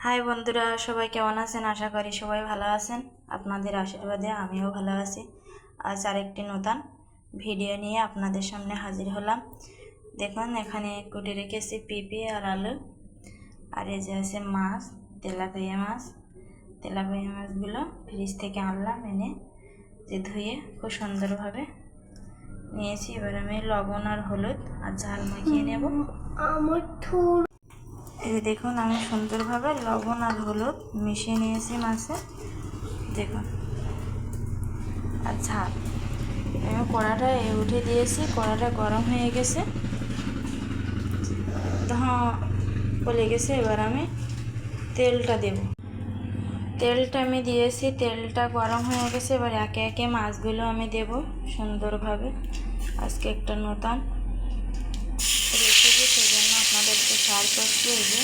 High বন্ধুরা, সবাই কেমন আছেন? আশা করি সবাই ভালো আছেন। আপনাদের আশীর্বাদে আমিও ভালো আছি। আজ আরেকটি নতুন ভিডিও নিয়ে আপনাদের সামনে হাজির হলাম। দেখুন, এখানে কুটে রেখেছি পেঁপে আর আলু, আর এই যে আছে মাছ, তেলাপিয়া মাছ। তেলাপিয়া মাছগুলো ফ্রিজ থেকে আনলাম, এনে যে ধুয়ে খুব সুন্দরভাবে নিয়েছি। এবার আমি লবণ আর হলুদ আর ঝাল মাখিয়ে নেব। এই দেখুন, আমি সুন্দরভাবে লবণ আর হলুদ মিশিয়ে নিয়েছি মাছে। দেখুন, আর ঝাল আমি কড়াটা উঠে দিয়েছি। কড়াটা গরম হয়ে গেছে, বলে গেছে। এবার আমি তেলটা দেব। তেলটা আমি দিয়েছি, তেলটা গরম হয়ে গেছে। এবার একে একে মাছগুলো আমি দেব সুন্দরভাবে। আজকে একটা নতুন রেসিপি, সেই জন্য আপনাদেরকে শেয়ার করছি। এই যে